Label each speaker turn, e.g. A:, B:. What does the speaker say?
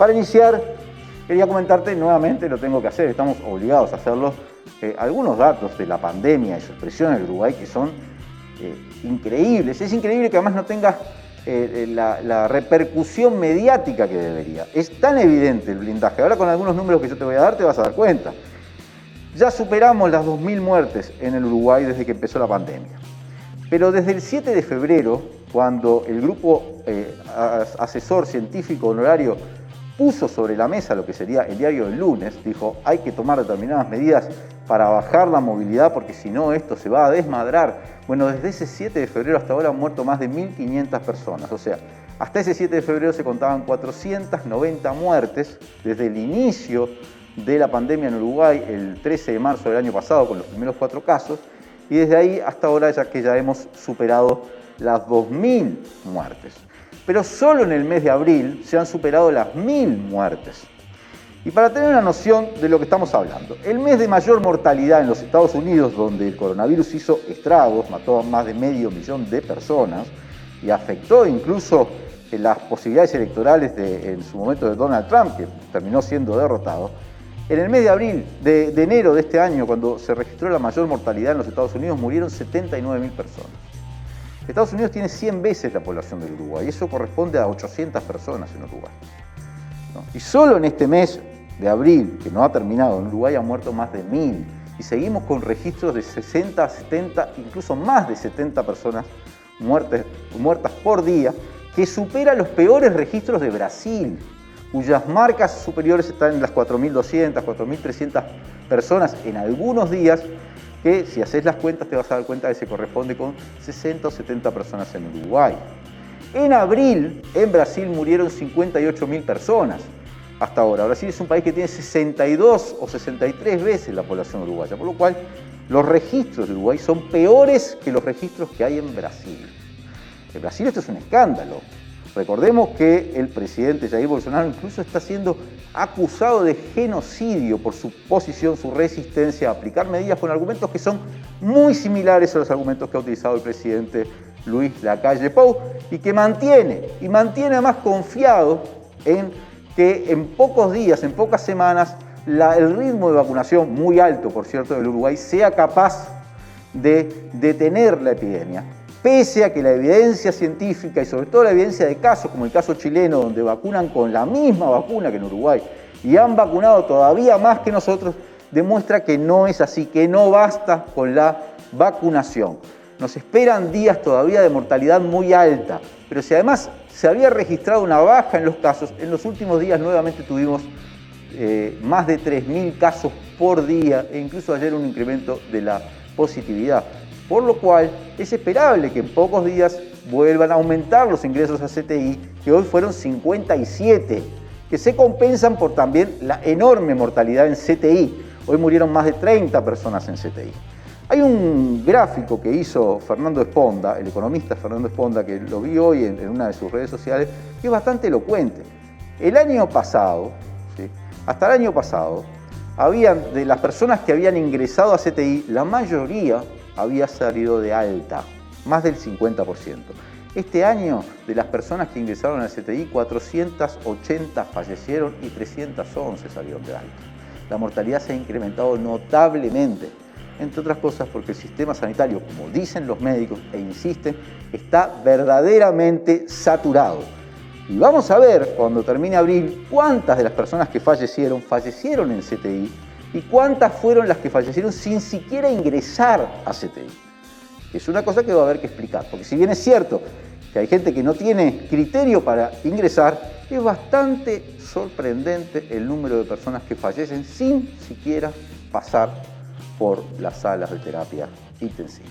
A: Para iniciar, quería comentarte nuevamente, lo tengo que hacer, estamos obligados a hacerlo, algunos datos de la pandemia y su expresión en el Uruguay que son increíbles. Es increíble que además no tenga la repercusión mediática que debería. Es tan evidente el blindaje. Ahora con algunos números que yo te voy a dar te vas a dar cuenta. Ya superamos las 2.000 muertes en el Uruguay desde que empezó la pandemia. Pero desde el 7 de febrero, cuando el grupo asesor científico honorario puso sobre la mesa lo que sería el diario del lunes, dijo hay que tomar determinadas medidas para bajar la movilidad porque si no esto se va a desmadrar. Bueno, desde ese 7 de febrero hasta ahora han muerto más de 1.500 personas. O sea, hasta ese 7 de febrero se contaban 490 muertes desde el inicio de la pandemia en Uruguay, el 13 de marzo del año pasado, con los primeros 4 casos, y desde ahí hasta ahora ya hemos superado las 2.000 muertes. Pero solo en el mes de abril se han superado las 1.000 muertes. Y para tener una noción de lo que estamos hablando, el mes de mayor mortalidad en los Estados Unidos, donde el coronavirus hizo estragos, mató a más de 500.000 de personas y afectó incluso las posibilidades electorales en su momento de Donald Trump, que terminó siendo derrotado. En el mes de abril, de enero de este año, cuando se registró la mayor mortalidad en los Estados Unidos, murieron 79.000 personas. Estados Unidos tiene 100 veces la población del Uruguay, y eso corresponde a 800 personas en Uruguay. ¿No? Y solo en este mes de abril, que no ha terminado, en Uruguay han muerto más de 1.000, y seguimos con registros de 60, 70, incluso más de 70 personas muertas por día, que supera los peores registros de Brasil, cuyas marcas superiores están en las 4.200, 4.300 personas en algunos días, que si haces las cuentas te vas a dar cuenta que se corresponde con 60 o 70 personas en Uruguay. En abril, en Brasil murieron 58.000 personas hasta ahora. Brasil es un país que tiene 62 o 63 veces la población uruguaya, por lo cual los registros de Uruguay son peores que los registros que hay en Brasil. En Brasil esto es un escándalo. Recordemos que el presidente Jair Bolsonaro incluso está siendo acusado de genocidio por su posición, su resistencia a aplicar medidas con argumentos que son muy similares a los argumentos que ha utilizado el presidente Luis Lacalle Pou y que mantiene además confiado en que en pocos días, en pocas semanas, el ritmo de vacunación, muy alto por cierto del Uruguay, sea capaz de detener la epidemia. Pese a que la evidencia científica y sobre todo la evidencia de casos, como el caso chileno, donde vacunan con la misma vacuna que en Uruguay y han vacunado todavía más que nosotros, demuestra que no es así, que no basta con la vacunación. Nos esperan días todavía de mortalidad muy alta, pero si además se había registrado una baja en los casos, en los últimos días nuevamente tuvimos más de 3.000 casos por día e incluso ayer un incremento de la positividad. Por lo cual es esperable que en pocos días vuelvan a aumentar los ingresos a CTI, que hoy fueron 57, que se compensan por también la enorme mortalidad en CTI. Hoy murieron más de 30 personas en CTI. Hay un gráfico que hizo Fernando Esponda, el economista Fernando Esponda, que lo vi hoy en una de sus redes sociales, que es bastante elocuente. El año pasado, ¿sí? Hasta el año pasado, de las personas que habían ingresado a CTI, la mayoría había salido de alta, más del 50%. Este año, de las personas que ingresaron al CTI, 480 fallecieron y 311 salieron de alta. La mortalidad se ha incrementado notablemente, entre otras cosas porque el sistema sanitario, como dicen los médicos e insisten, está verdaderamente saturado. Y vamos a ver, cuando termine abril, cuántas de las personas que fallecieron en CTI y cuántas fueron las que fallecieron sin siquiera ingresar a CTI. Es una cosa que va a haber que explicar, porque si bien es cierto que hay gente que no tiene criterio para ingresar, es bastante sorprendente el número de personas que fallecen sin siquiera pasar por las salas de terapia intensiva.